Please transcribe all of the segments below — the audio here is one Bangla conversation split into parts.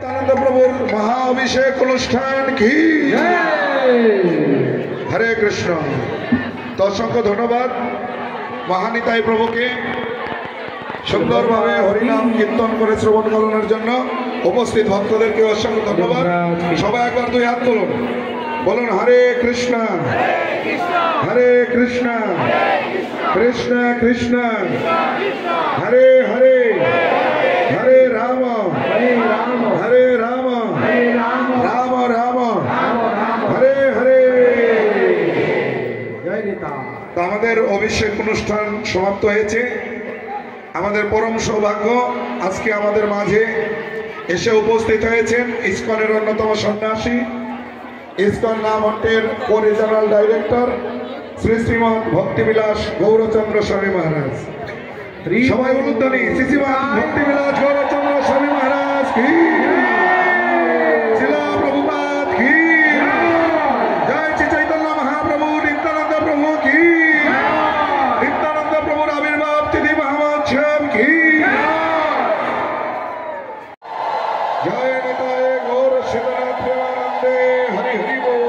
নিত্যানন্দ প্রভুর মহা অভিষেক অনুষ্ঠান কি হরে কৃষ্ণ। তো অসংখ্য ধন্যবাদ মহানিতাই প্রভুকে সুন্দরভাবে হরিনাম কীর্তন করে শ্রবণ করানোর জন্য। উপস্থিত ভক্তদেরকে অসংখ্য ধন্যবাদ। সবাই একবার দুই হাত তুলুন, বলুন হরে কৃষ্ণ হরে কৃষ্ণ কৃষ্ণ কৃষ্ণ হরে হরে হরে রাম হরে রাম রাম রাম হরে হরে। তো আমাদের অভিষেক অনুষ্ঠান সমাপ্ত হয়েছে। আমাদের পরম সৌভাগ্য আজকে আমাদের মাঝে এসে উপস্থিত হয়েছেন ইসকনের অন্যতম সন্ন্যাসী, ইসকন নাম মঠের রিজিওনাল ডাইরেক্টর শ্রী শ্রীমৎ ভক্তিবিলাস গৌরচন্দ্র স্বামী মহারাজ। সবাই উলুধ্বনি শ্রীশ্রীমৎ ভক্তিবিলাস গৌরচন্দ্র স্বামী মহারাজ কি, শিলা প্রভুপাদ কি, জয় শ্রী চৈতন্য মহাপ্রভু নিত্যানন্দ প্রভু কি, নিত্যানন্দ প্রভুর আবির্ভাব তিথি মহোৎসব কি, জয় নিতাই গৌর সীতানাথ প্রেমানন্দে হরি হরি বল।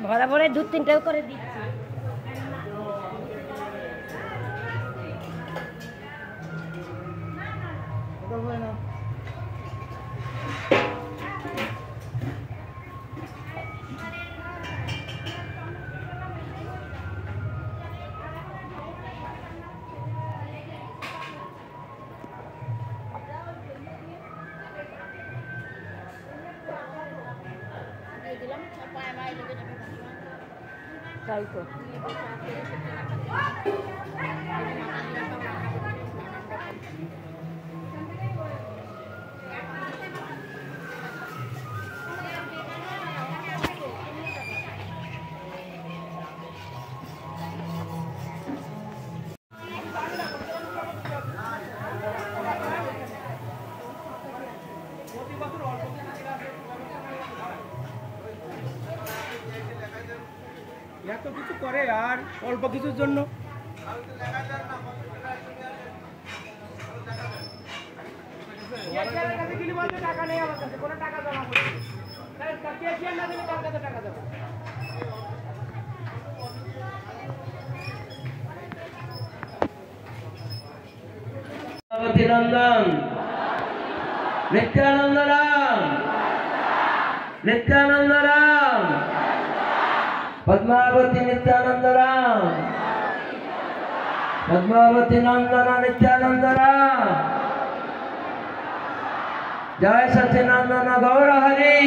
ভরা ভরা দু তিনটাও করে দিচ্ছি। তাই তো এত কিছু করে আর অল্প কিছুর জন্য টাকা নেই আমার কাছে, কোনো টাকা জমা করছি না দিলে তার কাছে টাকা দেবো। নন্দন নিত্যানন্দ রাম নিত্যানন্দ রাম पद्मावती नित्यानंद राम पद्मावती नंदन नित्यानंद राम जय सचिनंदन गौर हरि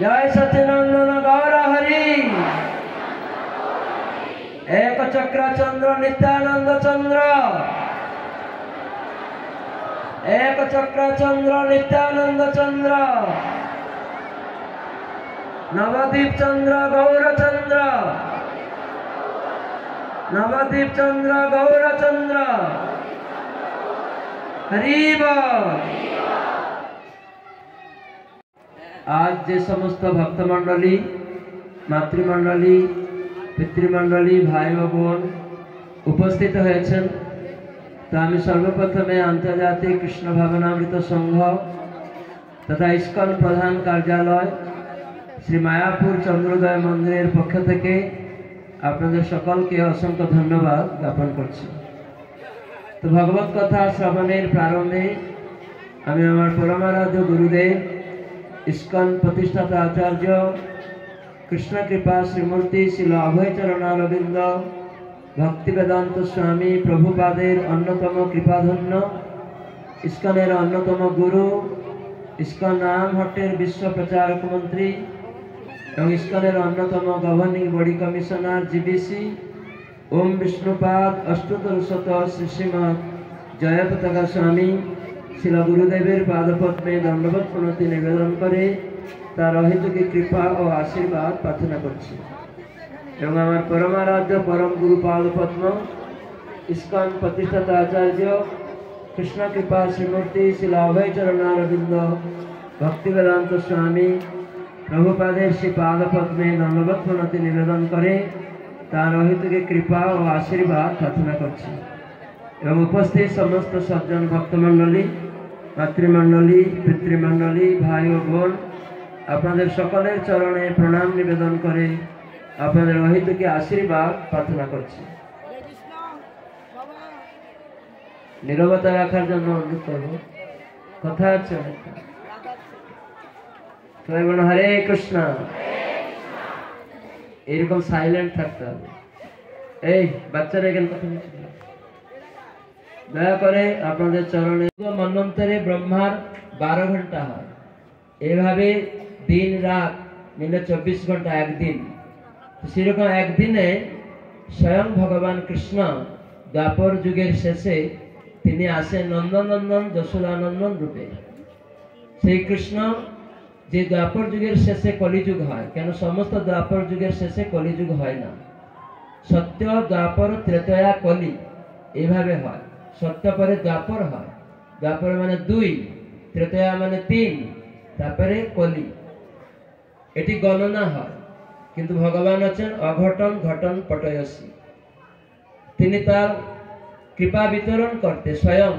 जय सचिनंदन गौर हरि एक चक्र चंद्र नित्यानंद चंद्र एक चक्र चंद्र नित्यानंद चंद्र नवदीप चंद्र गौरचंद्र नवदीप चंद्र गौरचंद्र हरि बोल। आज जे समस्त भक्तमंडली मातृमंडली पितृमंडली भाई बोन उपस्थित হয়েছেন, तो आमी सर्वप्रथमे आंतर्जातिक कृष्ण भावनामृत संघ तथा इस्कन प्रधान कार्यालय श्री मायापुर चंद्रोदय मंदिर पक्ष থেকে আপনাদের সকলকে অসংখ্য ধন্যবাদ জ্ঞাপন করছি। তো ভগবত কথা শ্রবণের প্রারম্ভে আমি আমার পরমারাধ্য গুরুদেব ইস্কন প্রতিষ্ঠাতা আচার্য কৃষ্ণ কৃপা শ্রীমূর্তি শিল অভয়চরণারবিন্দ ভক্তিবেদান্ত স্বামী প্রভুপাদের অন্যতম কৃপাধন্য ইস্কনের অন্যতম গুরু ইস্কন নাম হটের বিশ্ব প্রচারক মন্ত্রী এবং ইস্কনের অন্যতম গভর্নিং বডি কমিশনার জিবিসি ওম বিষ্ণুপাদ অষ্টদশত শ্রী শ্রীমৎ জয় পতাকা স্বামী শিলা গুরুদেবের পাদপদ্মে দণ্ডবত প্রণতি নিবেদন করে তার অহেতুকি কৃপা ও আশীর্বাদ প্রার্থনা করছি এবং আমার পরমারাধ্য পরম গুরু পাদপদ্ম ইস্কন প্রতিষ্ঠাতা আচার্য কৃষ্ণ কৃপা শ্রীমূর্তি শিলা অভয় চরণারবিন্দ ভক্তিবেদান্ত স্বামী প্রভুপাদের শ্রী পাদপদ্মে দণ্ডবত প্রণতি নিবেদন করে তার অহেতুকি কৃপা ও আশীর্বাদ প্রার্থনা করছি এবং উপস্থিত সমস্ত সজ্জন ভক্তমণ্ডলী মাতৃমণ্ডলী পিতৃমণ্ডলী ভাই ও বোন আপনাদের সকলের চরণে প্রণাম নিবেদন করে আপনাদের অহেতুকি আশীর্বাদ প্রার্থনা করছি। নীরবতা রাখার জন্য অনুরোধ করব। কথা আছে অনেকটা, সবাই বলুন হরে কৃষ্ণ। এরকম সাইলেন্ট থাকতে হবে। এই বাচ্চারা এখানে কথা বলছে, দয়া করে আপনাদের চরণে। মন্বন্তরে ব্রহ্মার 12 ঘন্টা হয়, এভাবে দিন রাত মিলে 24 ঘন্টা একদিন। সেরকম একদিনে স্বয়ং ভগবান কৃষ্ণ দ্বাপর যুগের শেষে তিনি আসেন নন্দনন্দন যশোদানন্দন রূপে। সেই কৃষ্ণ যে দ্বাপর যুগের শেষে কলিযুগ হয়, কেন সমস্ত দ্বাপর যুগের শেষে কলিযুগ হয় না, সত্য দ্বাপর ত্রেতয়া কলি এইভাবে হয়। সত্য পরে দ্বাপর হয়, দ্বাপর মানে 2, ত্রেতয়া মানে 3, তারপরে কলি, এটি গণনা হয়। কিন্তু ভগবান আছেন অঘটন ঘটন পটয়সী, তিনি তার কৃপা বিতরণ করতে স্বয়ং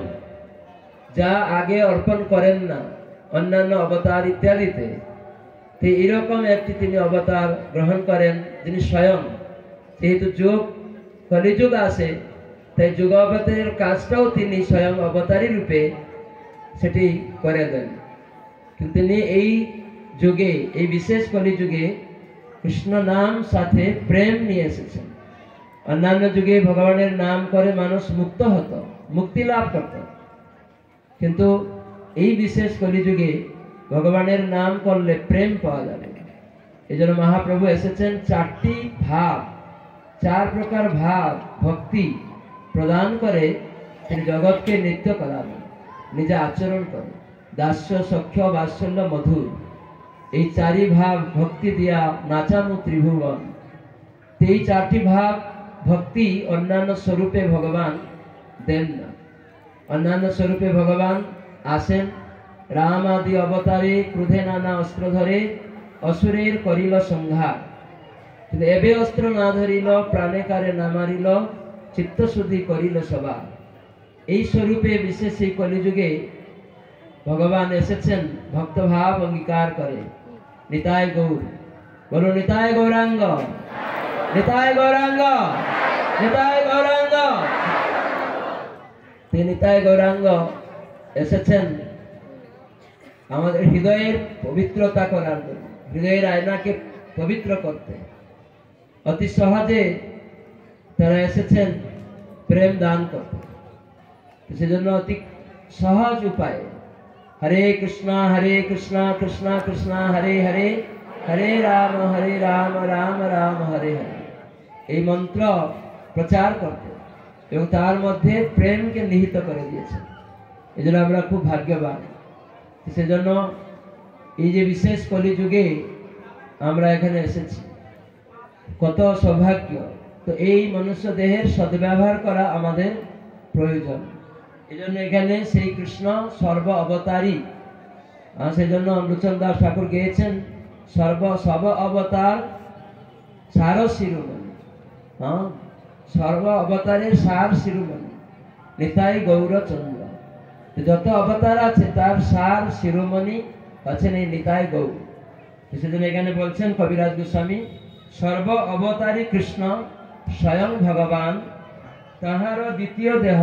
যা আগে অর্পণ করেন না অন্যান্য অবতার ইত্যাদিতে, তো এরকম একটি তিনি অবতার গ্রহণ করেন যিনি স্বয়ং, যেহেতু যুগ কলিযুগ আসে তাই যুগাবতারের কাজটাও তিনি স্বয়ং অবতারী রূপে সেটি করে দেন। কিন্তু তিনি এই যুগে, এই বিশেষ কলিযুগে কৃষ্ণ নাম সাথে প্রেম নিয়ে এসেছেন। অন্যান্য যুগে ভগবানের নাম করে মানুষ মুক্ত হতো, মুক্তি লাভ করত, কিন্তু এই বিশেষ কলিযুগে ভগবানের নাম করলে প্রেম পাওয়া যাবে। এই জন্য মহাপ্রভু এসেছেন 4টি ভাব, 4 প্রকার ভাব ভক্তি প্রদান করে তিনি জগৎকে নৃত্য করাবেন, নিজে আচরণ করে। দাস্য সখ্য বাৎসল্য মধুর, এই 4ই ভাব ভক্তি দিয়া নাচামু ত্রিভুবন। এই 4টি ভাব ভক্তি অন্যান্য স্বরূপে ভগবান দেন না। অন্যান্য স্বরূপে ভগবান আসেন রাম আদি অবতারে, ক্রোধে নানা অস্ত্র ধরে অসুরের করিল সংহার। কিন্তু এবে অস্ত্র না ধরিল, প্রাণে কারে না মারিল, চিত্ত শুদ্ধি করিল সবা। এই স্বরূপে বিশেষ এই কলিযুগে ভগবান এসেছেন ভক্তভাব অঙ্গীকার করে। নিতাই গৌর, বলো নিতাই গৌরাঙ্গ, নিতাই গৌরাঙ্গ, নিতাই গৌরাঙ্গ। নিতাই গৌরাঙ্গ এসেছেন আমাদের হৃদয়ের পবিত্রতা করার জন্য, হৃদয়ের আয়নাকে পবিত্র করতে। অতি সহজে তারা এসেছেন প্রেম দান করতে, সেজন্য অতি সহজ উপায় হরে কৃষ্ণ কৃষ্ণ কৃষ্ণ হরে হরে, হরে রাম রাম রাম হরে হরে, এই মন্ত্র প্রচার করতে এবং তার মধ্যে প্রেমকে নিহিত করে দিয়েছে। এই জন্য আমরা খুব ভাগ্যবান। সেজন্য এই যে বিশেষ কলিযুগে আমরা এখানে এসেছি, কত সৌভাগ্য। তো এই মনুষ্য দেহের সদ্ব্যবহার করা আমাদের প্রয়োজন। এই জন্য এখানে সেই কৃষ্ণ সর্ব অবতারী, সেই জন্য অমৃতচন্দ্র দাস ঠাকুর গেয়েছেন সর্ব অবতার সার শিরোমণি। সর্ব অবতারের সার শিরোমণি নিতাই গৌরচন্দ্র। যত অবতার আছে তার সার শিরোমণি আছেন এই নিতাই গৌর। সেজন্য এখানে বলছেন কবিরাজ গোস্বামী, সর্ব অবতারী কৃষ্ণ স্বয়ং ভগবান, তাহার দ্বিতীয় দেহ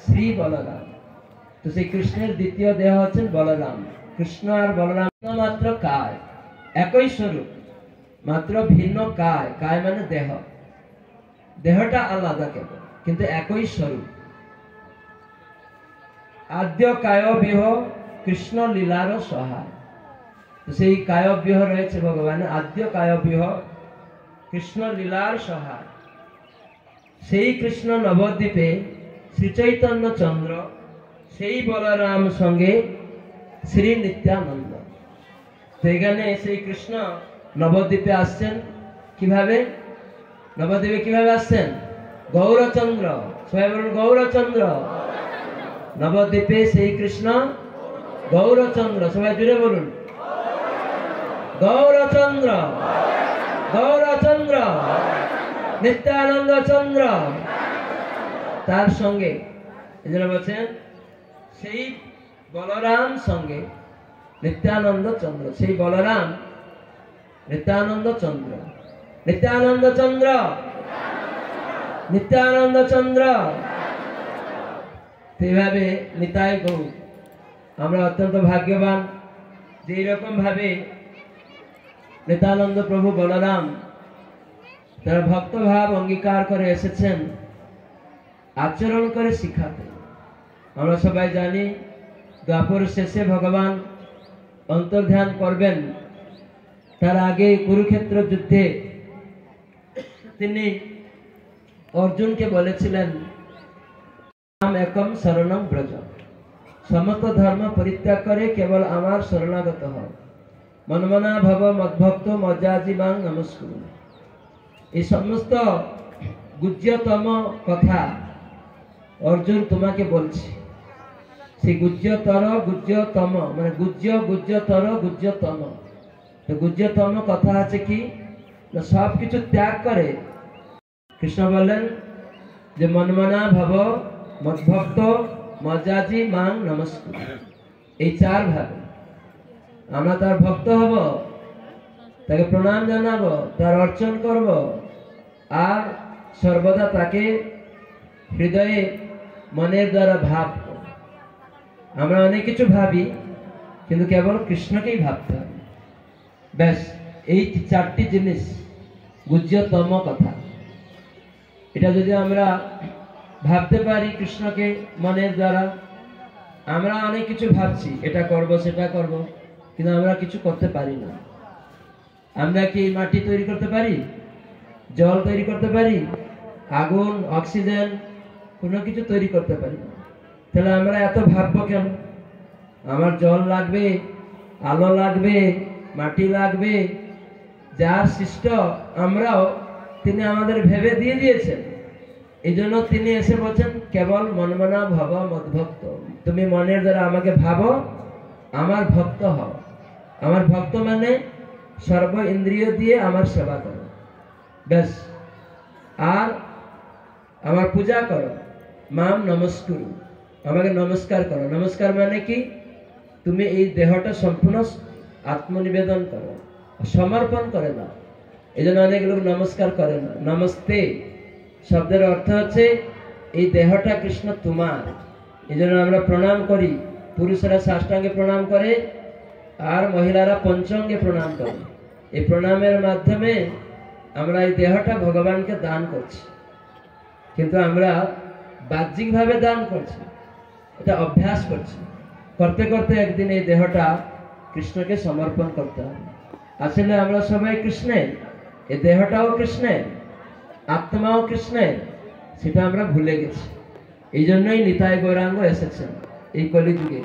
শ্রী বলরাম। তো সেই কৃষ্ণের দ্বিতীয় দেহ হচ্ছেন বলরাম। কৃষ্ণ আর বলরাম মাত্র কায়, একই স্বরূপ, মাত্র ভিন্ন কায়। কায় মানে দেহ, দেহটা আলাদা কেবল, কিন্তু একই স্বরূপ। আদ্য কায়বিহ কৃষ্ণ লীলার সহায়। তো সেই কায়বিহ রয়েছে ভগবান, আদ্য কায়বিহ কৃষ্ণ লীলার সহায়। সেই কৃষ্ণ নবদ্বীপে শ্রী চৈতন্য চন্দ্র, সেই বলরাম সঙ্গে শ্রী নিত্যানন্দ। তো এখানে সেই কৃষ্ণ নবদ্বীপে আসছেন কিভাবে? নবদ্বীপে কিভাবে আসছেন? গৌরচন্দ্র, সবাই বলুন গৌরচন্দ্র। নবদ্বীপে সেই কৃষ্ণ গৌরচন্দ্র, সবাই জুড়ে বলুন গৌরচন্দ্র, গৌরচন্দ্র, নিত্যানন্দ চন্দ্র। তার সঙ্গে এই জন্য বলছেন সেই বলরাম সঙ্গে নিত্যানন্দ চন্দ্র, সেই বলরাম নিত্যানন্দ চন্দ্র, নিত্যানন্দ চন্দ্র, নিত্যানন্দ চন্দ্র। এইভাবে নিতাই গৌর। আমরা অত্যন্ত ভাগ্যবান যে এইরকম ভাবে নিত্যানন্দ প্রভু বলরাম তারা ভক্তভাব অঙ্গীকার করে এসেছেন আচরণ করে শিখাতে। আমরা সবাই জানি দ্বাপর শেষে ভগবান অন্তর্ধান করবেন, তার আগে কুরুক্ষেত্র যুদ্ধে তিনি অর্জুনকে বলেছিলেন নাম একম শরণম ব্রজ, সমস্ত ধর্ম পরিত্যাগ করে কেবল আমার শরণাগত হও, মনমনা ভব মদ্ভক্ত মজ্জাজি মাং নমস্কুরু। এই সমস্ত গুহ্যতম কথা অর্জুন তোমাকে বলছি। সেই গুহ্যতর গুহ্যতম মানে গুহ্যতর গুহ্যতম। তো গুহ্যতম কথা আছে কি না সব কিছু ত্যাগ করে কৃষ্ণ বললেন যে মনমনা ভব মদ্ভক্ত মজ্জাজি মাং নমস্কুরু। এই চার ভাবে আমরা তার ভক্ত হব, তাকে প্রণাম জানাবো, তার অর্চন করব, আর সর্বদা তাকে হৃদয়ে মনের দ্বারা ভাবব। আমরা অনেক কিছু ভাবি কিন্তু কেবল কৃষ্ণকেই ভাবতে হবে। ব্যাস এই চারটি জিনিস গুহ্যতম কথা। এটা যদি আমরা ভাবতে পারি কৃষ্ণকে মনের দ্বারা, আমরা অনেক কিছু ভাবছি এটা করব সেটা করব, কিন্তু আমরা কিছু করতে পারি না। আমরা কি মাটি তৈরি করতে পারি? জল তৈরি করতে পারি? আগুন, অক্সিজেন কোনো কিছু তৈরি করতে পারি না। তাহলে আমরা এত ভাববো কেন? আমার জল লাগবে, আলো লাগবে, মাটি লাগবে, যার সৃষ্ট আমরাও তিনি আমাদের ভেবে দিয়ে দিয়েছেন। এই জন্য তিনি এসে বলছেন কেবল মনমনা ভব মদ্ভক্ত, তুমি মনের দ্বারা আমাকে ভাবো, আমার ভক্ত হও। আমার ভক্ত মানে সর্ব ইন্দ্রিয় দিয়ে আমার সেবা করো, ব্যাস। আর আমার পূজা করো, মাম নমস্কুরু, আমাকে নমস্কার করো। নমস্কার মানে কি? তুমি এই দেহটা সম্পূর্ণ আত্মনিবেদন করো, সমর্পণ করে না। এই জন্য অনেক লোক নমস্কার করে না। নমস্তে শব্দের অর্থ হচ্ছে এই দেহটা কৃষ্ণ তোমার। এই জন্য আমরা প্রণাম করি। পুরুষেরা সাষ্টাঙ্গে প্রণাম করে আর মহিলারা পঞ্চাঙ্গে প্রণাম করে। এই প্রণামের মাধ্যমে আমরা এই দেহটা ভগবানকে দান করছি, কিন্তু আমরা বাহ্যিকভাবে দান করছি, এটা অভ্যাস করছি। করতে করতে একদিন এই দেহটা কৃষ্ণকে সমর্পণ করতে হবে। আসলে আমরা সবাই কৃষ্ণের, এই দেহটাও কৃষ্ণের, আত্মাও কৃষ্ণের, সেটা আমরা ভুলে গেছি। এই জন্যই নিতাই গৌরাঙ্গ এসেছেন এই কলিযুগে।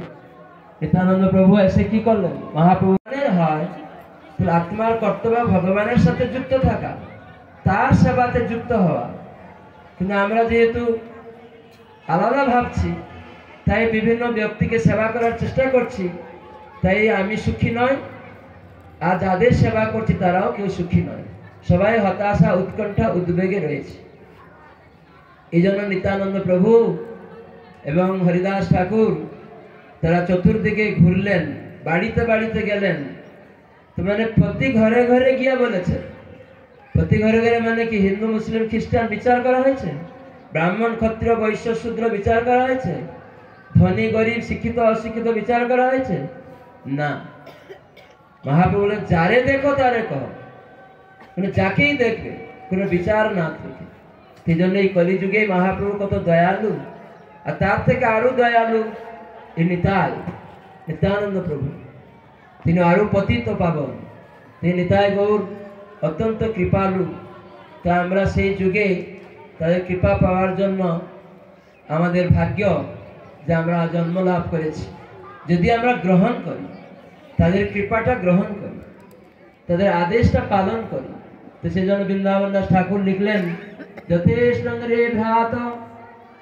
নিত্যানন্দ প্রভু এসে কি করলেন? মহাপ্রভুর হয় আত্মার কর্তব্য ভগবানের সাথে যুক্ত থাকা, তার সেবাতে যুক্ত হওয়া। কিন্তু আমরা যেহেতু আলাদা ভাবছি, তাই বিভিন্ন ব্যক্তিকে সেবা করার চেষ্টা করছি, তাই আমি সুখী নয়, আর যাদের সেবা করছি তারাও কেউ সুখী নয়। সবাই হতাশা, উৎকণ্ঠা, উদ্বেগে রয়েছে। এই জন্য নিত্যানন্দ প্রভু এবং হরিদাস ঠাকুর তারা চতুর্দিকে ঘুরলেন, বাড়িতে বাড়িতে গেলেন। তো মানে প্রতি ঘরে ঘরে গিয়ে বলেছে। প্রতি ঘরে ঘরে মানে কি হিন্দু, মুসলিম, খ্রিস্টান বিচার করা হয়েছে? ব্রাহ্মণ, ক্ষত্রিয়, বৈশ্য, শূদ্র বিচার করা হয়েছে? ধনী, গরিব, শিক্ষিত, অশিক্ষিত বিচার করা হয়েছে? না। মহাপ্রভু বলেন যারে দেখো তারে কহ, মানে যাকেই দেখবে, কোনো বিচার না থাকে। সেই জন্য এই কলিযুগে মহাপ্রভু কত দয়ালু, আর তার থেকে আরো দয়ালু এই নিতাই নিত্যানন্দ প্রভু। তিনি আরো পতিত পাবন। তিনি নিতাই গৌর অত্যন্ত কৃপালু। তা আমরা সেই যুগে তাদের কৃপা পাওয়ার জন্য আমাদের ভাগ্য যে আমরা জন্ম লাভ করেছি। যদি আমরা গ্রহণ করি, তাদের কৃপাটা গ্রহণ করি, তাদের আদেশটা পালন করি, তো সেই জন্য বৃন্দাবন দাস ঠাকুর লিখলেন, যথেষ্ট রে ভ্রাত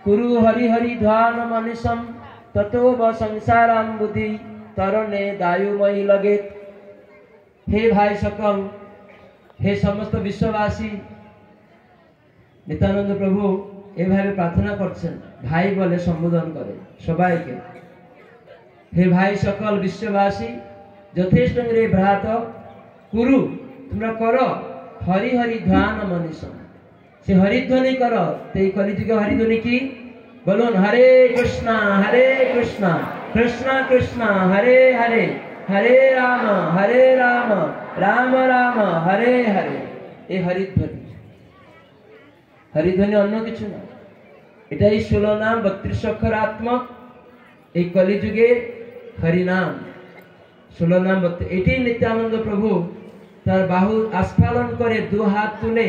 কুরু হরি হরি ধ্যান মনিষম ততো ব সংসারাম বুদ্ধি তরণে দায়ুময়ী লগে। হে ভাই সকল, হে সমস্ত বিশ্ববাসী, নিত্যানন্দ প্রভু এভাবে প্রার্থনা করছেন, ভাই বলে সম্বোধন করে সবাইকে। হে ভাই সকল বিশ্ববাসী, যথেষ্ট রে ভ্রাত কুরু, তোমরা করো হরি হরি ধ্যান মনীষম, সে হরিধ্বনি করো। তো এই কলিযুগে হরিধ্বনি কি বলুন? হরে কৃষ্ণ কৃষ্ণ কৃষ্ণ হরে হরে, হরে রাম রাম রাম হরে হরে। এই হরিধ্বনি, হরিধ্বনি অন্য কিছু না। এটাই 16 নাম 32 অক্ষরাত্মক এই কলিযুগে হরিনাম। 16 নাম 32, এটি নিত্যানন্দ প্রভু তার বাহু আস্ফালন করে 2 হাত তুলে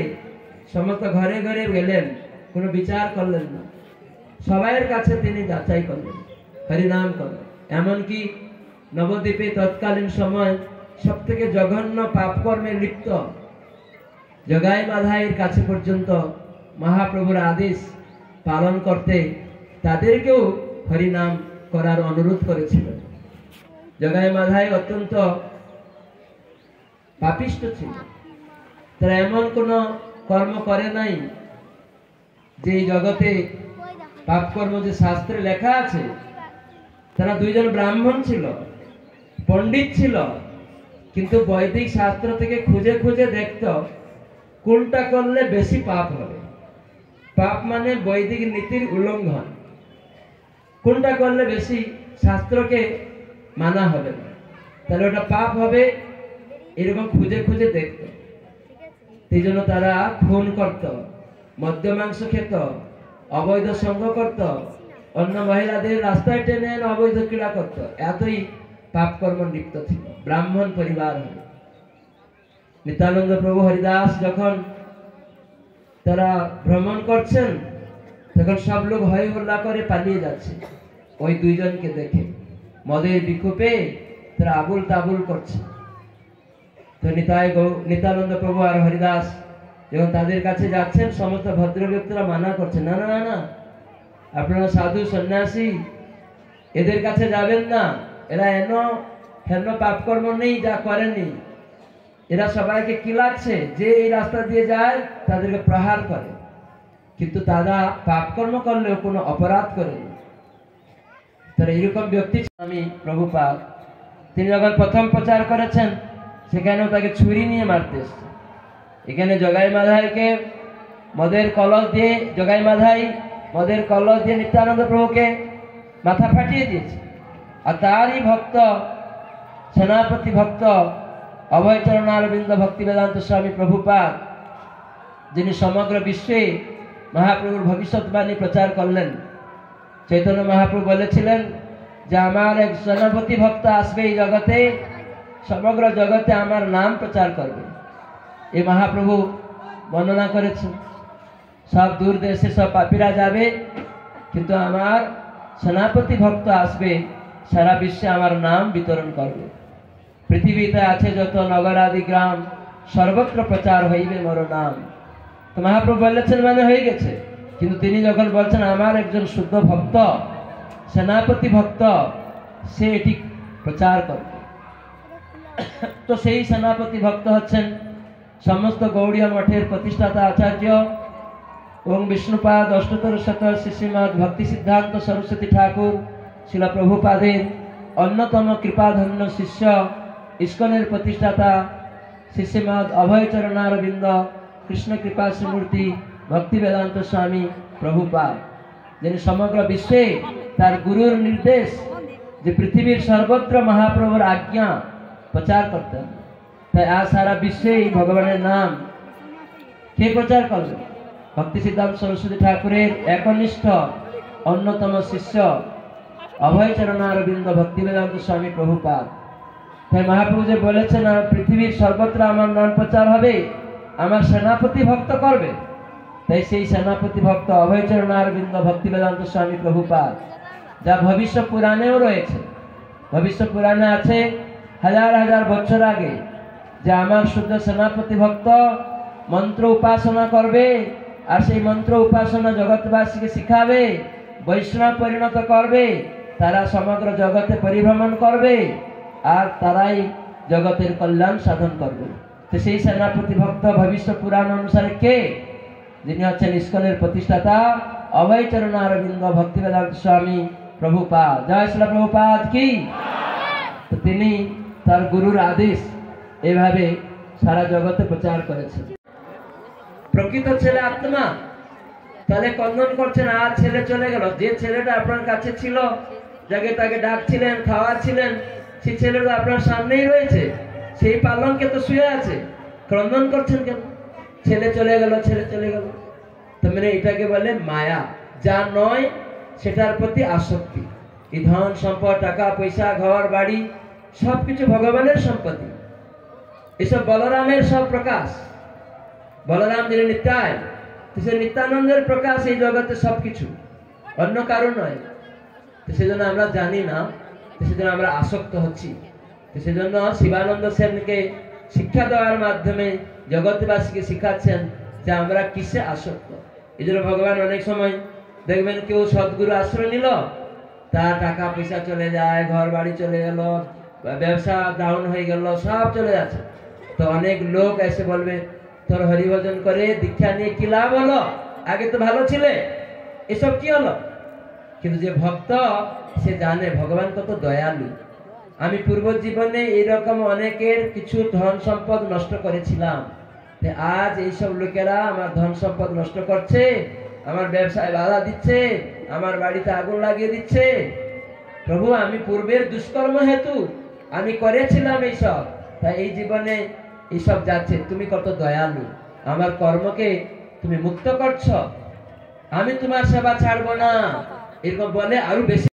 সমস্ত ঘরে ঘরে গেলেন, কোনো বিচার করলেন না, সবাইয়ের কাছে তিনি যাচাই করলেন, হরিনাম করলেন। এমনকি নবদ্বীপে তৎকালীন সময় সব থেকে জঘন্য পাপকর্মে লিপ্ত জগাই মাধাইয়ের কাছে পর্যন্ত মহাপ্রভুর আদেশ পালন করতে তাদেরকেও হরিনাম করার অনুরোধ করেছিলেন। জগাই মাধাই অত্যন্ত পাপিষ্ঠ ছিল, তারা এমন কোন কর্ম করে নাই যে জগতে পাপকর্ম যে শাস্ত্রে লেখা আছে। তারা 2 জন ব্রাহ্মণ ছিল, পণ্ডিত ছিল, কিন্তু বৈদিক শাস্ত্র থেকে খুঁজে খুঁজে দেখত কোনটা করলে বেশি পাপ হবে। পাপ মানে বৈদিক নীতির উল্লঙ্ঘন, কোনটা করলে বেশি শাস্ত্রকে মানা হবে না, তাহলে ওটা পাপ হবে, এরকম খুঁজে খুঁজে দেখত। সেই জন্য তারা খুন করত, মদ্য মাংস খেত, অবৈধ সঙ্গ করত, অন্য মহিলাদের রাস্তায় টেনে অবৈধ ক্রীড়া করত। এতই পাপকর্ম লিপ্ত ছিল, ব্রাহ্মণ পরিবার হল। নিত্যানন্দ প্রভু হরিদাস যখন তারা ভ্রমণ করছেন, তখন সব লোক হই হল্লা করে পালিয়ে যাচ্ছে ওই 2 জনকে দেখে। মদের বিক্ষোভে তারা আবুল তাবুল করছে। তো নিত্যানন্দ প্রভু আর হরিদাস যখন তাদের কাছে যাচ্ছেন, সমস্ত ভদ্র ব্যক্তিরা মানা করছে, না না না, আপনারা সাধু সন্ন্যাসী, এদের কাছে যাবেন না, এরা হেন পাপকর্ম নেই যা করেনি। এরা সবাইকে কি লাগছে, যে এই রাস্তা দিয়ে যায় তাদেরকে প্রহার করে, কিন্তু তারা পাপকর্ম করলেও কোনো অপরাধ করেনি। তারা এরকম ব্যক্তি। আমি প্রভুপাদ তিনি যখন প্রথম প্রচার করেছেন, সেখানেও তাকে ছুরি নিয়ে মারতে এসছে। এখানে জগাই মাধাইকে মদের কলস দিয়ে, জগাই মাধাই মদের কলস দিয়ে নিত্যানন্দ প্রভুকে মাথা ফাটিয়ে দিয়েছে। আর তারই ভক্ত, সেনাপতি ভক্ত অভয়চরণারবিন্দ ভক্তি বেদান্ত স্বামী প্রভুপাদ, যিনি সমগ্র বিশ্বে মহাপ্রভুর ভবিষ্যৎবাণী প্রচার করলেন। চৈতন্য মহাপ্রভু বলেছিলেন যে আমার এক সেনাপতি ভক্ত আসবে এই জগতে, সমগ্র জগতে আমার নাম প্রচার করবে। এই মহাপ্রভু বর্ণনা করেছেন, সব দূর দেশে সব পাপীরা যাবে, কিন্তু আমার সেনাপতি ভক্ত আসবে, সারা বিশ্বে আমার নাম বিতরণ করবে। পৃথিবীতে আছে যত নগর আদি গ্রাম, সর্বত্র প্রচার হইবে মোর নাম। তো মহাপ্রভু বলেছেন মানে হয়ে গেছে, কিন্তু তিনি যখন বলছেন আমার একজন শুদ্ধ ভক্ত, সেনাপতি ভক্ত, সে এটি প্রচার করবে। তো সেই সেনাপতি ভক্ত হচ্ছেন সমস্ত গৌড়ীয় মঠের প্রতিষ্ঠাতা আচার্য এবং বিষ্ণুপাদ অষ্টতর শত শ্রীশ্রীমদ ভক্তি সিদ্ধান্ত সরস্বতী ঠাকুর শিলা প্রভুপাদের অন্যতম কৃপাধন্য শিষ্য, ইস্কনের প্রতিষ্ঠাতা শ্রীশ্রীমদ অভয়চরণারবিন্দ কৃষ্ণ কৃপা শ্রীমূর্তি ভক্তি বেদান্ত স্বামী প্রভুপাদ, যিনি সমগ্র বিশ্বে তার গুরুর নির্দেশ যে পৃথিবীর সর্বত্র মহাপ্রভুর আজ্ঞা প্রচার করতেন। তাই আজ সারা বিশ্বে এই ভগবানের নাম কে প্রচার করবে? ভক্তি সিদ্ধান্ত সরস্বতী ঠাকুরের একনিষ্ঠ অন্যতম শিষ্য অভয়চরণারবিন্দ ভক্তি বেদান্ত স্বামী প্রভুপাদ। তাই মহাপ্রভু যে বলেছেন পৃথিবীর সর্বত্র আমার নাম প্রচার হবে, আমার সেনাপতি ভক্ত করবে, তাই সেই সেনাপতি ভক্ত অভয়চরণারবিন্দ ভক্তিবেদান্ত স্বামী প্রভুপাদ, যা ভবিষ্য পুরাণেও রয়েছে। ভবিষ্য পুরাণে আছে হাজার হাজার বছর আগে যে আমার শুদ্ধ সেনাপতি ভক্ত মন্ত্র উপাসনা করবে, আর সেই মন্ত্র উপাসনা জগৎবাসীকে শিখাবে, বৈষ্ণব পরিণত করবে, তারা সমগ্র জগতে পরিভ্রমণ করবে, আর তারাই জগতের কল্যাণ সাধন করবে। তো সেই সেনাপতি ভক্ত ভবিষ্য পুরাণ অনুসারে কে? যিনি হচ্ছেন ইস্কনের প্রতিষ্ঠাতা অভয়চরণারবিন্দ ভক্তিবেদান্ত স্বামী প্রভুপাদ। জয় শ্রী প্রভুপাদ কি। তো তিনি তার গুরুর আদেশ এভাবে সারা জগতে প্রচার করেছেন। প্রকৃত ছেলে আত্মা, তাহলে কন্দন করছেন আর ছেলে চলে গেল। যে ছেলেটা আপনার কাছে ছিল, যাকে তাকে ডাকছিলেন, খাওয়াচ্ছিলেন, সেই ছেলেটা আপনার সামনেই রয়েছে, সেই পালঙ্কে তো শুয়ে আছে, ক্রন্দন করছেন কেন? ছেলে চলে গেল, ছেলে চলে গেল। তো মানে এটাকে বলে মায়া, যা নয় সেটার প্রতি আসক্তি। এই ধন সম্পদ, টাকা পয়সা, ঘর বাড়ি সবকিছু ভগবানের সম্পত্তি। এসব বলরামের সব প্রকাশ। বলরাম যিনি নিত্যায়, সে নিত্যানন্দের প্রকাশ এই জগতে সবকিছু, অন্য কারো নয়। তো সেজন্য আমরা জানি না, সেজন্য আমরা আসক্ত হচ্ছি। তো সেজন্য শিবানন্দ সেনকে শিক্ষা দেওয়ার মাধ্যমে জগৎবাসীকে শিখাচ্ছেন যে আমরা কিসে আসক্ত। এই জন্য ভগবান অনেক সময় দেখবেন কেউ সদ্গুরু আশ্রয় নিল, তার টাকা পয়সা চলে যায়, ঘর বাড়ি চলে গেল, ব্যবসা ডাউন হয়ে গেল, সব চলে যাচ্ছে। তো অনেক লোক এসে বলবে তোর হরিভজন করে দীক্ষা নিয়ে কি লাভ হলো, আগে তো ভালো ছিলে, এসব কি হলো? কিন্তু যে ভক্ত সে জানে ভগবান কত দয়ালু। আমি পূর্ব জীবনে এইরকম অনেকের কিছু ধন সম্পদ নষ্ট করেছিলাম, আজ এইসব লোকেরা আমার ধন সম্পদ নষ্ট করছে, আমার ব্যবসায় বাধা দিচ্ছে, আমার বাড়িতে আগুন লাগিয়ে দিচ্ছে। প্রভু আমি পূর্বের দুষ্কর্ম হেতু আমি করেছিলাম এইসব, তাই এই জীবনে এইসব যাচ্ছে। তুমি কত দয়ালু, আমার কর্মকে তুমি মুক্ত করছো, আমি তোমার সেবা ছাড়বো না, এরকম বলে আরো বেশি